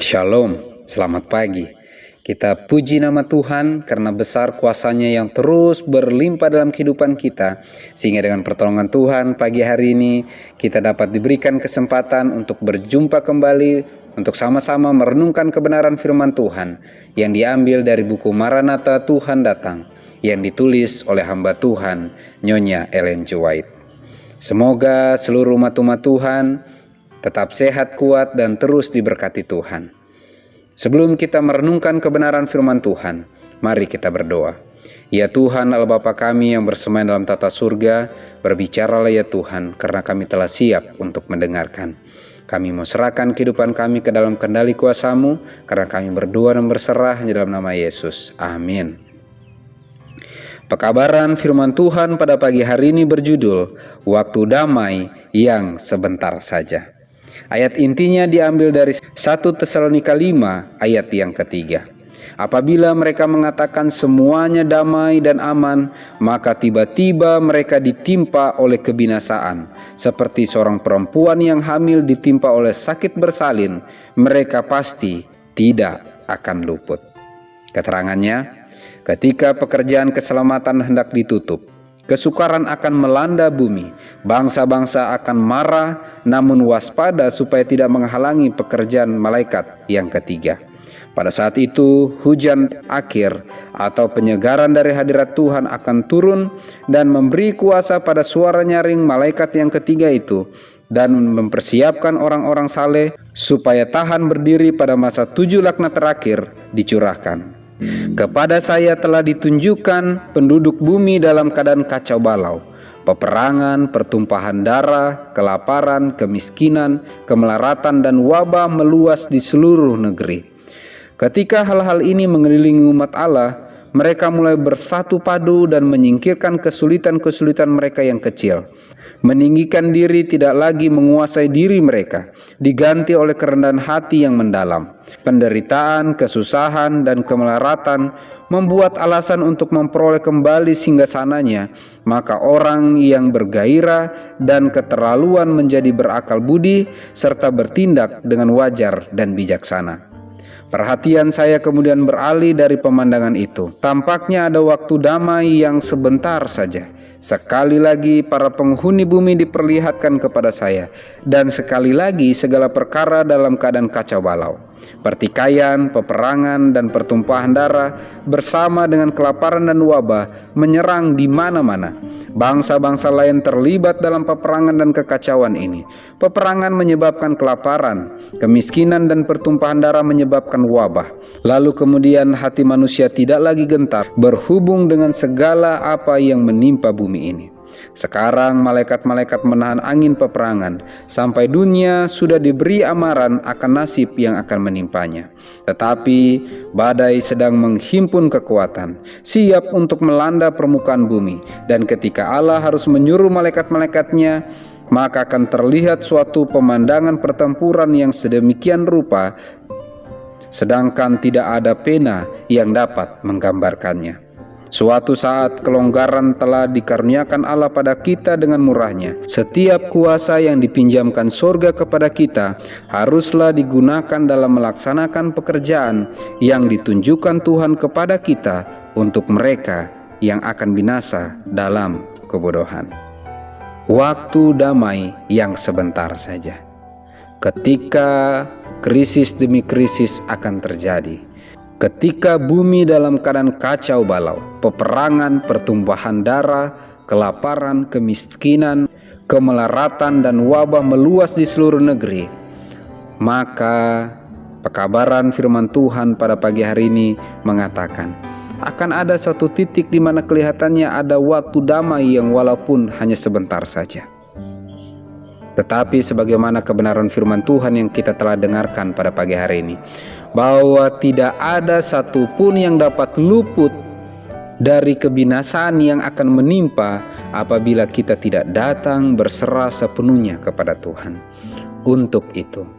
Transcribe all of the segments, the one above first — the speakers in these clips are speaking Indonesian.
Shalom, selamat pagi. Kita puji nama Tuhan karena besar kuasa-Nya yang terus berlimpah dalam kehidupan kita, sehingga dengan pertolongan Tuhan pagi hari ini kita dapat diberikan kesempatan untuk berjumpa kembali, untuk sama-sama merenungkan kebenaran firman Tuhan yang diambil dari buku Maranatha Tuhan Datang, yang ditulis oleh hamba Tuhan Nyonya Ellen G. White. Semoga seluruh umat-umat Tuhan tetap sehat, kuat, dan terus diberkati Tuhan. Sebelum kita merenungkan kebenaran firman Tuhan, mari kita berdoa. Ya Tuhan, Allah Bapa kami yang bersemayam dalam tata surga, berbicaralah ya Tuhan, karena kami telah siap untuk mendengarkan. Kami mau serahkan kehidupan kami ke dalam kendali kuasa-Mu, karena kami berdoa dan berserah di dalam nama Yesus. Amin. Pekabaran firman Tuhan pada pagi hari ini berjudul, Waktu Damai yang Sebentar Saja. Ayat intinya diambil dari 1 Tesalonika 5 ayat yang ketiga. Apabila mereka mengatakan semuanya damai dan aman, maka tiba-tiba mereka ditimpa oleh kebinasaan. Seperti seorang perempuan yang hamil ditimpa oleh sakit bersalin, mereka pasti tidak akan luput. Keterangannya, ketika pekerjaan keselamatan hendak ditutup, kesukaran akan melanda bumi, bangsa-bangsa akan marah, namun waspada supaya tidak menghalangi pekerjaan malaikat yang ketiga. Pada saat itu, hujan akhir atau penyegaran dari hadirat Tuhan akan turun dan memberi kuasa pada suara nyaring malaikat yang ketiga itu, dan mempersiapkan orang-orang saleh supaya tahan berdiri pada masa 7 laknat terakhir dicurahkan. Kepada saya telah ditunjukkan penduduk bumi dalam keadaan kacau balau, peperangan, pertumpahan darah, kelaparan, kemiskinan, kemelaratan, dan wabah meluas di seluruh negeri. Ketika hal-hal ini mengelilingi umat Allah, mereka mulai bersatu padu dan menyingkirkan kesulitan-kesulitan mereka yang kecil. Meninggikan diri tidak lagi menguasai diri mereka, diganti oleh kerendahan hati yang mendalam. Penderitaan, kesusahan, dan kemelaratan membuat alasan untuk memperoleh kembali singgasananya, maka orang yang bergairah dan keterlaluan menjadi berakal budi serta bertindak dengan wajar dan bijaksana. Perhatian saya kemudian beralih dari pemandangan itu. Tampaknya ada waktu damai yang sebentar saja. Sekali lagi para penghuni bumi diperlihatkan kepada saya, dan sekali lagi segala perkara dalam keadaan kacau balau. Pertikaian, peperangan, dan pertumpahan darah bersama dengan kelaparan dan wabah menyerang di mana-mana. Bangsa-bangsa lain terlibat dalam peperangan dan kekacauan ini. Peperangan menyebabkan kelaparan, kemiskinan, dan pertumpahan darah menyebabkan wabah. Lalu kemudian hati manusia tidak lagi gentar berhubung dengan segala apa yang menimpa bumi ini. Sekarang malaikat-malaikat menahan angin peperangan sampai dunia sudah diberi amaran akan nasib yang akan menimpanya. Tetapi badai sedang menghimpun kekuatan, siap untuk melanda permukaan bumi. Dan ketika Allah harus menyuruh malaikat-malaikatnya, maka akan terlihat suatu pemandangan pertempuran yang sedemikian rupa, sedangkan tidak ada pena yang dapat menggambarkannya. Suatu saat kelonggaran telah dikaruniakan Allah pada kita dengan murahnya. Setiap kuasa yang dipinjamkan surga kepada kita haruslah digunakan dalam melaksanakan pekerjaan yang ditunjukkan Tuhan kepada kita untuk mereka yang akan binasa dalam kebodohan. Waktu damai yang sebentar saja. Ketika krisis demi krisis akan terjadi, ketika bumi dalam keadaan kacau balau, peperangan, pertumpahan darah, kelaparan, kemiskinan, kemelaratan, dan wabah meluas di seluruh negeri, maka pekabaran firman Tuhan pada pagi hari ini mengatakan, akan ada suatu titik di mana kelihatannya ada waktu damai yang walaupun hanya sebentar saja. Tetapi sebagaimana kebenaran firman Tuhan yang kita telah dengarkan pada pagi hari ini, bahwa tidak ada satupun yang dapat luput dari kebinasaan yang akan menimpa apabila kita tidak datang berserah sepenuhnya kepada Tuhan. Untuk itu,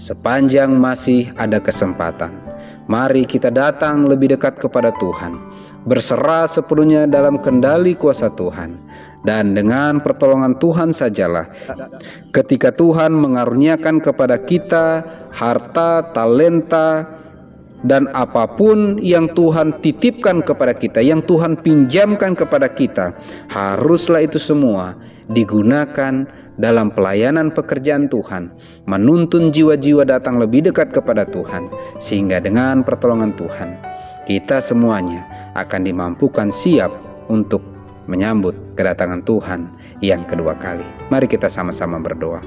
sepanjang masih ada kesempatan, mari kita datang lebih dekat kepada Tuhan, berserah sepenuhnya dalam kendali kuasa Tuhan, Dan dengan pertolongan Tuhan sajalah, ketika Tuhan mengaruniakan kepada kita harta, talenta, dan apapun yang Tuhan titipkan kepada kita, yang Tuhan pinjamkan kepada kita, haruslah itu semua digunakan dalam pelayanan pekerjaan Tuhan, menuntun jiwa-jiwa datang lebih dekat kepada Tuhan, sehingga dengan pertolongan Tuhan, kita semuanya akan dimampukan siap untuk menyambut kedatangan Tuhan yang kedua kali. Mari kita sama-sama berdoa.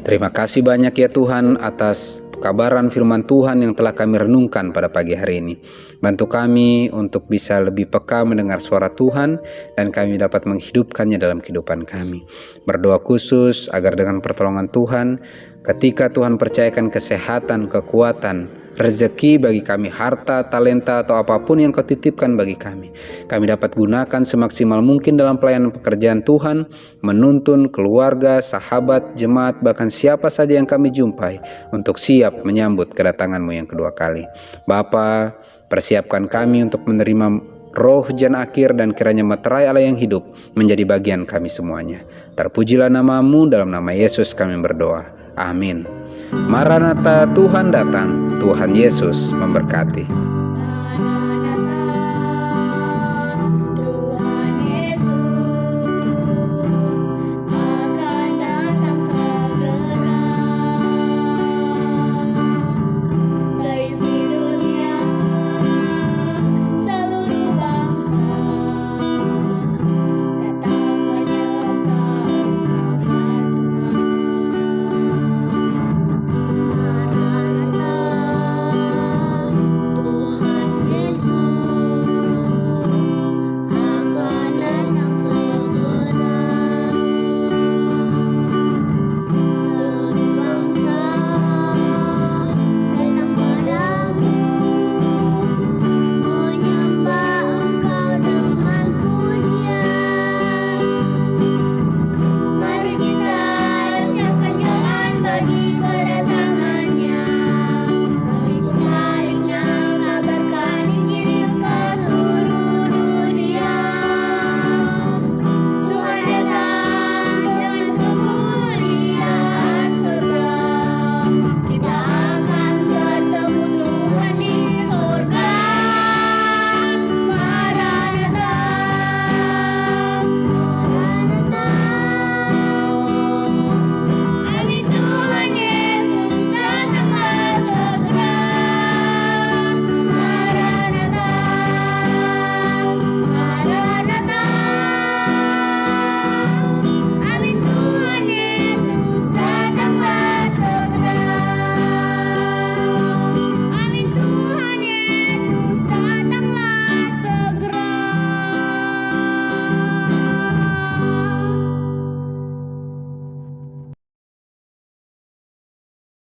Terima kasih banyak ya Tuhan atas kabaran firman Tuhan yang telah kami renungkan pada pagi hari ini. Bantu kami untuk bisa lebih peka mendengar suara Tuhan dan kami dapat menghidupkannya dalam kehidupan kami. Berdoa khusus agar dengan pertolongan Tuhan, ketika Tuhan percayakan kesehatan, kekuatan, rezeki bagi kami, harta, talenta, atau apapun yang Kau titipkan bagi kami dapat gunakan semaksimal mungkin dalam pelayanan pekerjaan Tuhan, menuntun keluarga, sahabat, jemaat, bahkan siapa saja yang kami jumpai untuk siap menyambut kedatangan-Mu yang kedua kali. Bapa, persiapkan kami untuk menerima roh hujan akhir dan kiranya meterai Allah yang hidup menjadi bagian kami semuanya. Terpujilah nama-Mu, dalam nama Yesus kami berdoa. Amin. Maranatha, Tuhan datang. Tuhan Yesus memberkati.